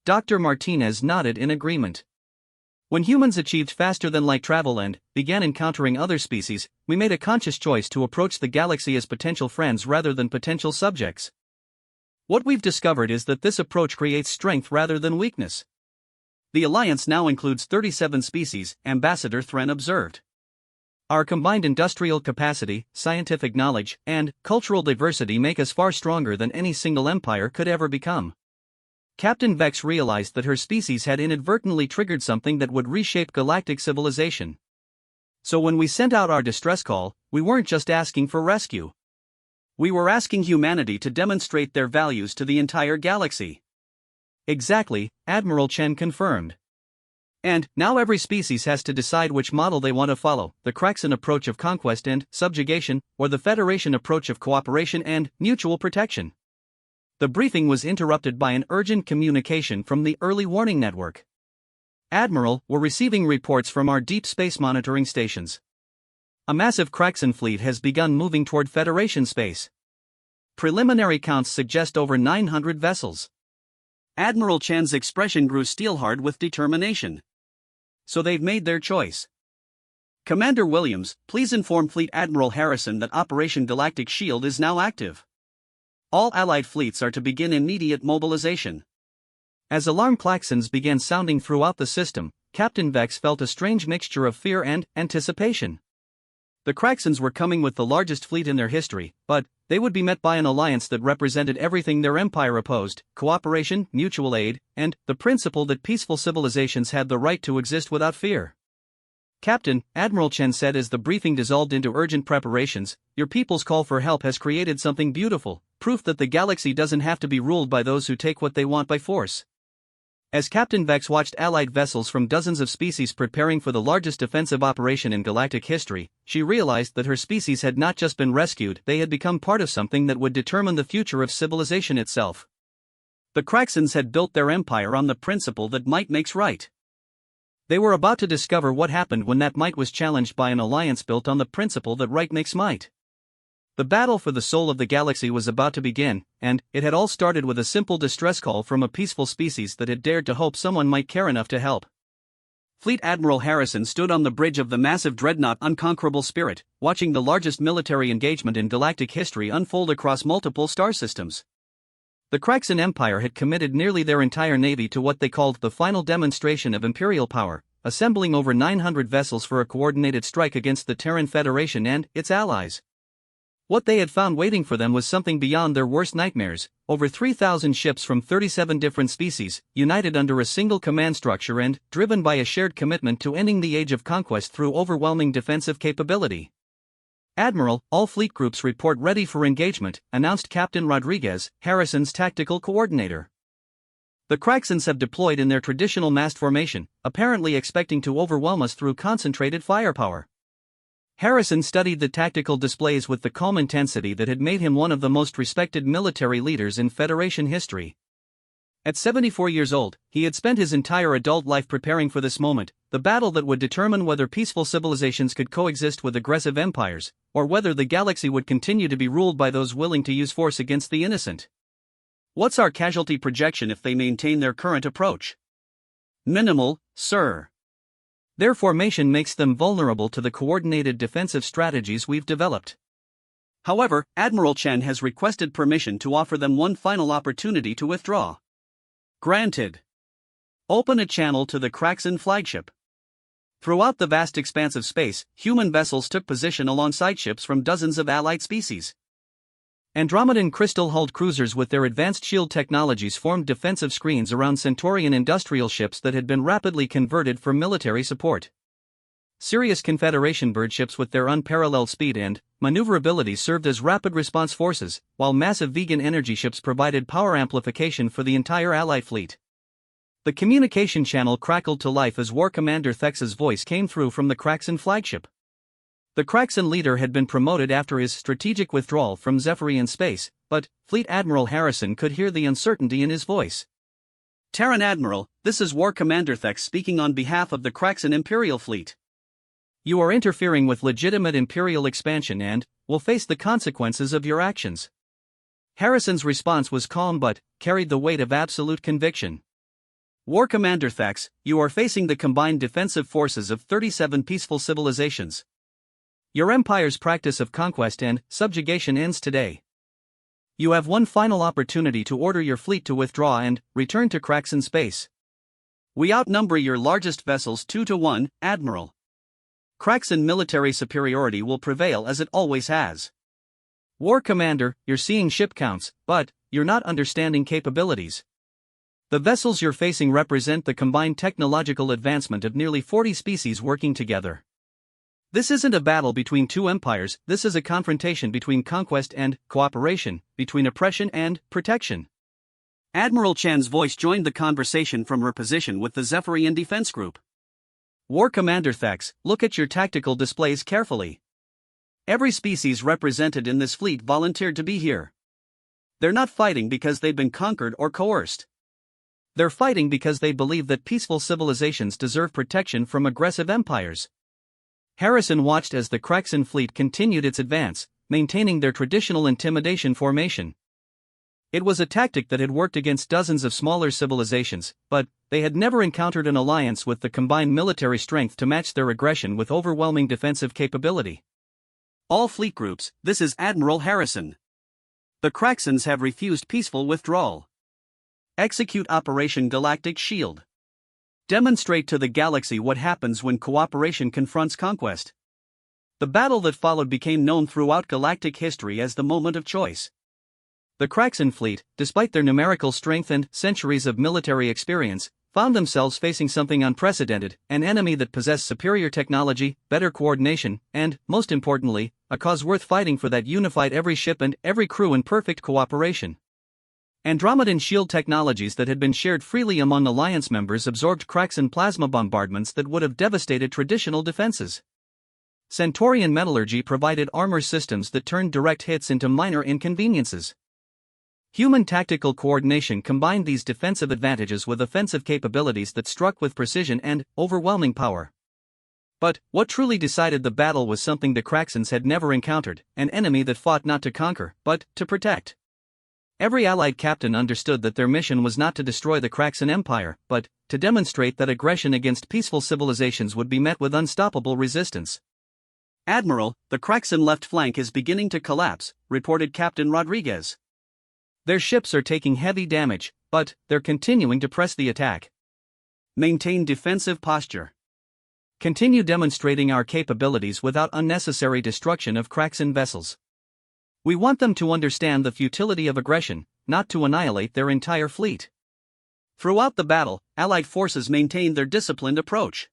A: Dr. Martinez nodded in agreement. When humans achieved faster-than-light travel and began encountering other species, we made a conscious choice to approach the galaxy as potential friends rather than potential subjects. What we've discovered is that this approach creates strength rather than weakness. The Alliance now includes 37 species, Ambassador Thren observed. Our combined industrial capacity, scientific knowledge, and cultural diversity make us far stronger than any single empire could ever become. Captain Vex realized that her species had inadvertently triggered something that would reshape galactic civilization. So when we sent out our distress call, we weren't just asking for rescue. We were asking humanity to demonstrate their values to the entire galaxy. Exactly, Admiral Chen confirmed. And now every species has to decide which model they want to follow, the Kraxan approach of conquest and subjugation, or the Federation approach of cooperation and mutual protection. The briefing was interrupted by an urgent communication from the early warning network. Admiral, we're receiving reports from our deep space monitoring stations. A massive Kraxan fleet has begun moving toward Federation space. Preliminary counts suggest over 900 vessels.
B: Admiral Chen's expression grew steelhard with determination.
A: So they've made their choice.
B: Commander Williams, please inform Fleet Admiral Harrison that Operation Galactic Shield is now active. All Allied fleets are to begin immediate mobilization.
A: As alarm klaxons began sounding throughout the system, Captain Vex felt a strange mixture of fear and anticipation. The Kraxans were coming with the largest fleet in their history, but they would be met by an alliance that represented everything their empire opposed: cooperation, mutual aid, and the principle that peaceful civilizations had the right to exist without fear. Captain, Admiral Chen said as the briefing dissolved into urgent preparations, your people's call for help has created something beautiful, proof that the galaxy doesn't have to be ruled by those who take what they want by force. As Captain Vex watched allied vessels from dozens of species preparing for the largest defensive operation in galactic history, she realized that her species had not just been rescued, they had become part of something that would determine the future of civilization itself. The Kraxans had built their empire on the principle that might makes right. They were about to discover what happened when that might was challenged by an alliance built on the principle that right makes might. The battle for the soul of the galaxy was about to begin, and it had all started with a simple distress call from a peaceful species that had dared to hope someone might care enough to help.
B: Fleet Admiral Harrison stood on the bridge of the massive dreadnought Unconquerable Spirit, watching the largest military engagement in galactic history unfold across multiple star systems. The Kraxan Empire had committed nearly their entire navy to what they called the final demonstration of imperial power, assembling over 900 vessels for a coordinated strike against the Terran Federation and its allies. What they had found waiting for them was something beyond their worst nightmares: over 3,000 ships from 37 different species, united under a single command structure and driven by a shared commitment to ending the Age of Conquest through overwhelming defensive capability. "Admiral, all fleet groups report ready for engagement," announced Captain Rodriguez, Harrison's tactical coordinator. "The Kraxans have deployed in their traditional massed formation, apparently expecting to overwhelm us through concentrated firepower." Harrison studied the tactical displays with the calm intensity that had made him one of the most respected military leaders in Federation history. At 74 years old, he had spent his entire adult life preparing for this moment, the battle that would determine whether peaceful civilizations could coexist with aggressive empires, or whether the galaxy would continue to be ruled by those willing to use force against the innocent. "What's our casualty projection if they maintain their current approach?" "Minimal, sir. Their formation makes them vulnerable to the coordinated defensive strategies we've developed. However, Admiral Chen has requested permission to offer them one final opportunity to withdraw." "Granted. Open a channel to the Kraxan flagship." Throughout the vast expanse of space, human vessels took position alongside ships from dozens of allied species. Andromedan crystal-hulled cruisers with their advanced shield technologies formed defensive screens around Centaurian industrial ships that had been rapidly converted for military support. Sirius Confederation birdships with their unparalleled speed and maneuverability served as rapid response forces, while massive vegan energy ships provided power amplification for the entire Allied fleet. The communication channel crackled to life as War Commander Thex's voice came through from the Kraxan flagship. The Kraxan leader had been promoted after his strategic withdrawal from Zephyrian space, but Fleet Admiral Harrison could hear the uncertainty in his voice. "Terran Admiral, this is War Commander Thex speaking on behalf of the Kraxan Imperial Fleet. You are interfering with legitimate Imperial expansion and will face the consequences of your actions." Harrison's response was calm but carried the weight of absolute conviction. "War Commander Thex, you are facing the combined defensive forces of 37 peaceful civilizations. Your empire's practice of conquest and subjugation ends today. You have one final opportunity to order your fleet to withdraw and return to Kraxan space. We outnumber your largest vessels 2-1, Admiral. Kraxan military superiority will prevail as it always has. War Commander, you're seeing ship counts, but you're not understanding capabilities. The vessels you're facing represent the combined technological advancement of nearly 40 species working together. This isn't a battle between two empires, this is a confrontation between conquest and cooperation, between oppression and protection." Admiral Chan's voice joined the conversation from her position with the Zephyrian Defense Group. "War Commander Thex, look at your tactical displays carefully. Every species represented in this fleet volunteered to be here. They're not fighting because they've been conquered or coerced. They're fighting because they believe that peaceful civilizations deserve protection from aggressive empires." Harrison watched as the Kraxan fleet continued its advance, maintaining their traditional intimidation formation. It was a tactic that had worked against dozens of smaller civilizations, but they had never encountered an alliance with the combined military strength to match their aggression with overwhelming defensive capability. "All fleet groups, this is Admiral Harrison. The Kraxans have refused peaceful withdrawal. Execute Operation Galactic Shield. Demonstrate to the galaxy what happens when cooperation confronts conquest." The battle that followed became known throughout galactic history as the moment of choice. The Kraxan fleet, despite their numerical strength and centuries of military experience, found themselves facing something unprecedented: an enemy that possessed superior technology, better coordination, and, most importantly, a cause worth fighting for that unified every ship and every crew in perfect cooperation. Andromedan shield technologies that had been shared freely among alliance members absorbed Kraxan plasma bombardments that would have devastated traditional defenses. Centaurian metallurgy provided armor systems that turned direct hits into minor inconveniences. Human tactical coordination combined these defensive advantages with offensive capabilities that struck with precision and overwhelming power. But what truly decided the battle was something the Kraxans had never encountered: an enemy that fought not to conquer, but to protect.
A: Every Allied captain understood that their mission was not to destroy the Kraxan Empire, but to demonstrate that aggression against peaceful civilizations would be met with unstoppable resistance.
B: "Admiral, the Kraxan left flank is beginning to collapse," reported Captain Rodriguez.
A: "Their ships are taking heavy damage, but they're continuing to press the attack.
B: Maintain defensive posture.
A: Continue demonstrating our capabilities without unnecessary destruction of Kraxan vessels. We want them to understand the futility of aggression, not to annihilate their entire fleet."
B: Throughout the battle, Allied forces maintained their disciplined approach.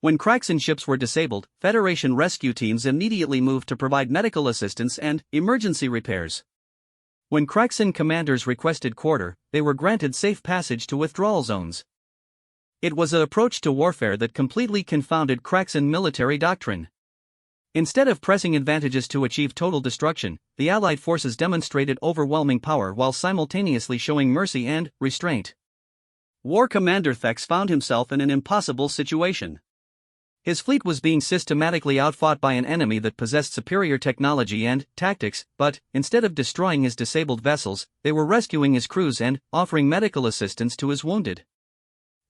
A: When Kraxan ships were disabled, Federation rescue teams immediately moved to provide medical assistance and emergency repairs. When Kraxan commanders requested quarter, they were granted safe passage to withdrawal zones. It was an approach to warfare that completely confounded Kraxan military doctrine. Instead of pressing advantages to achieve total destruction, the Allied forces demonstrated overwhelming power while simultaneously showing mercy and restraint.
B: War Commander Thex found himself in an impossible situation.
A: His fleet was being systematically outfought by an enemy that possessed superior technology and tactics, but instead of destroying his disabled vessels, they were rescuing his crews and offering medical assistance to his wounded.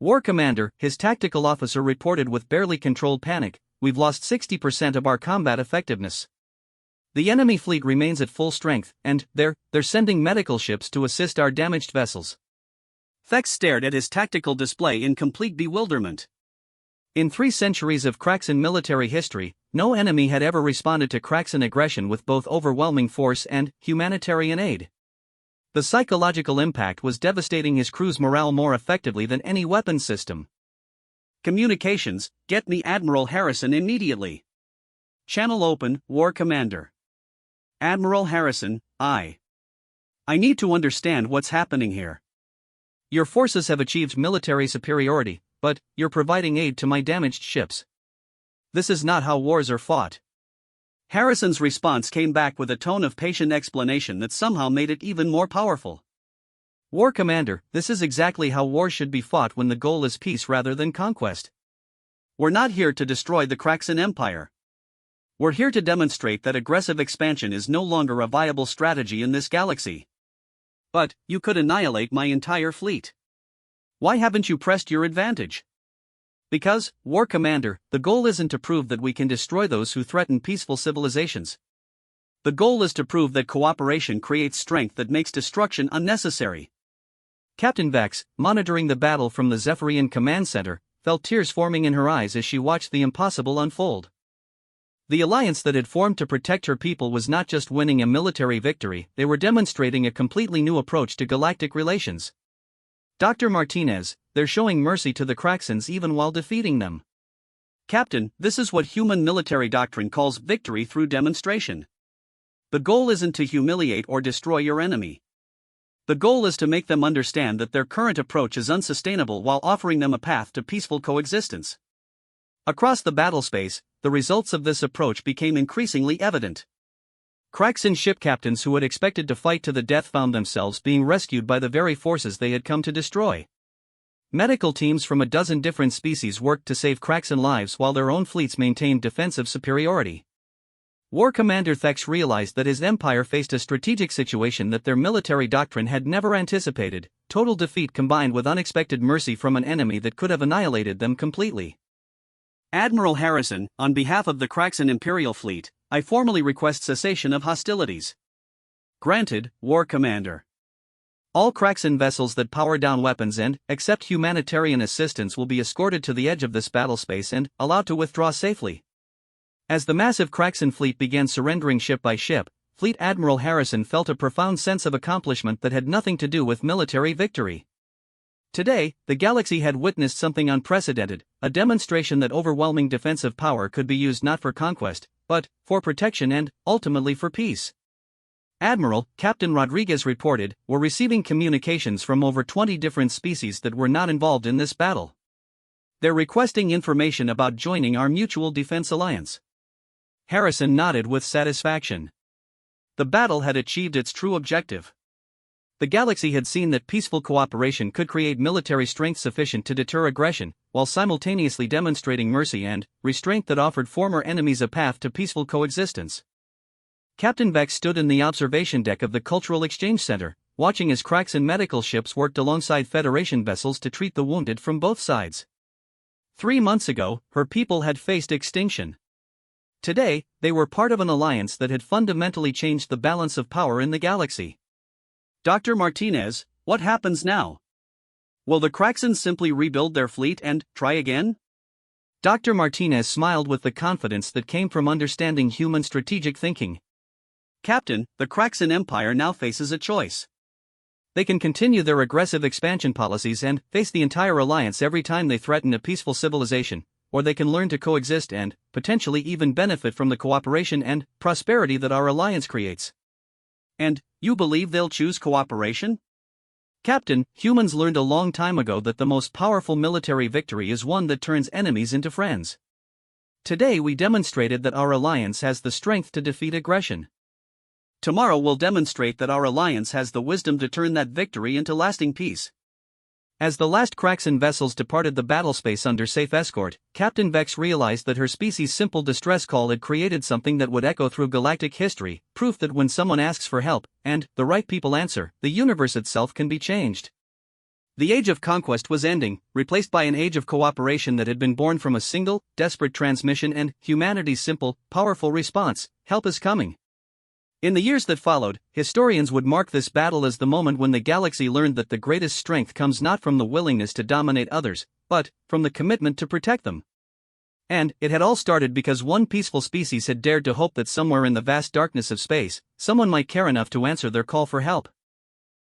A: War Commander, his tactical officer, reported with barely controlled panic, "We've lost 60% of our combat effectiveness. The enemy fleet remains at full strength, and they're sending medical ships to assist our damaged vessels."
B: Thex stared at his tactical display in complete bewilderment.
A: In 3 centuries of Kraxan military history, no enemy had ever responded to Kraxan aggression with both overwhelming force and humanitarian aid. The psychological impact was devastating his crew's morale more effectively than any weapon system.
B: "Communications, get me Admiral Harrison immediately." Channel open, War Commander. "Admiral Harrison, I need to understand what's happening here."
A: "Your forces have achieved military superiority, but you're providing aid to my damaged ships. This is not how wars are fought."
B: Harrison's response came back with a tone of patient explanation that somehow made it even more powerful.
A: "War Commander, this is exactly how war should be fought when the goal is peace rather than conquest.
B: We're not here to destroy the Kraxan Empire. We're here to demonstrate that aggressive expansion is no longer a viable strategy in this galaxy." "But you could annihilate my entire fleet. Why haven't you pressed your advantage?"
A: "Because, War Commander, the goal isn't to prove that we can destroy those who threaten peaceful civilizations.
B: The goal is to prove that cooperation creates strength that makes destruction unnecessary."
A: Captain Vex, monitoring the battle from the Zephyrian Command Center, felt tears forming in her eyes as she watched the impossible unfold. The alliance that had formed to protect her people was not just winning a military victory, they were demonstrating a completely new approach to galactic relations. "Dr. Martinez, they're showing mercy to the Kraxans even while defeating them."
B: "Captain, this is what human military doctrine calls victory through demonstration. The goal isn't to humiliate or destroy your enemy. The goal is to make them understand that their current approach is unsustainable while offering them a path to peaceful coexistence."
A: Across the battle space, the results of this approach became increasingly evident. Kraxan ship captains who had expected to fight to the death found themselves being rescued by the very forces they had come to destroy. Medical teams from a dozen different species worked to save Kraxan lives while their own fleets maintained defensive superiority. War Commander Thex realized that his empire faced a strategic situation that their military doctrine had never anticipated: total defeat combined with unexpected mercy from an enemy that could have annihilated them completely.
B: "Admiral Harrison, on behalf of the Kraxan Imperial Fleet, I formally request cessation of hostilities." "Granted, War Commander."
A: All Kraxan vessels that power down weapons and accept humanitarian assistance will be escorted to the edge of this battle space and allowed to withdraw safely. As the massive Kraxan fleet began surrendering ship by ship, Fleet Admiral Harrison felt a profound sense of accomplishment that had nothing to do with military victory. Today, the galaxy had witnessed something unprecedented, a demonstration that overwhelming defensive power could be used not for conquest, but for protection and, ultimately, for peace. "Admiral," Captain Rodriguez reported, "we're receiving communications from over 20 different species that were not involved in this battle. They're requesting information about joining our mutual defense alliance." Harrison nodded with satisfaction. The battle had achieved its true objective. The galaxy had seen that peaceful cooperation could create military strength sufficient to deter aggression, while simultaneously demonstrating mercy and restraint that offered former enemies a path to peaceful coexistence. Captain Vex stood in the observation deck of the Cultural Exchange Center, watching as Kraxan medical ships worked alongside Federation vessels to treat the wounded from both sides. 3 months ago, her people had faced extinction. Today, they were part of an alliance that had fundamentally changed the balance of power in the galaxy.
B: Dr. Martinez, what happens now? Will the Kraxans simply rebuild their fleet and try again?
A: Dr. Martinez smiled with the confidence that came from understanding human strategic thinking.
B: Captain, the Kraxan Empire now faces a choice.
A: They can continue their aggressive expansion policies and face the entire alliance every time they threaten a peaceful civilization, or they can learn to coexist and, potentially even benefit from the cooperation and prosperity that our alliance creates.
B: And, you believe they'll choose cooperation?
A: Captain, humans learned a long time ago that the most powerful military victory is one that turns enemies into friends. Today we demonstrated that our alliance has the strength to defeat aggression.
B: Tomorrow we'll demonstrate that our alliance has the wisdom to turn that victory into lasting peace.
A: As the last Kraxan vessels departed the battlespace under safe escort, Captain Vex realized that her species' simple distress call had created something that would echo through galactic history, proof that when someone asks for help, and the right people answer, the universe itself can be changed. The age of conquest was ending, replaced by an age of cooperation that had been born from a single, desperate transmission and humanity's simple, powerful response: help is coming. In the years that followed, historians would mark this battle as the moment when the galaxy learned that the greatest strength comes not from the willingness to dominate others, but from the commitment to protect them. And it had all started because one peaceful species had dared to hope that somewhere in the vast darkness of space, someone might care enough to answer their call for help.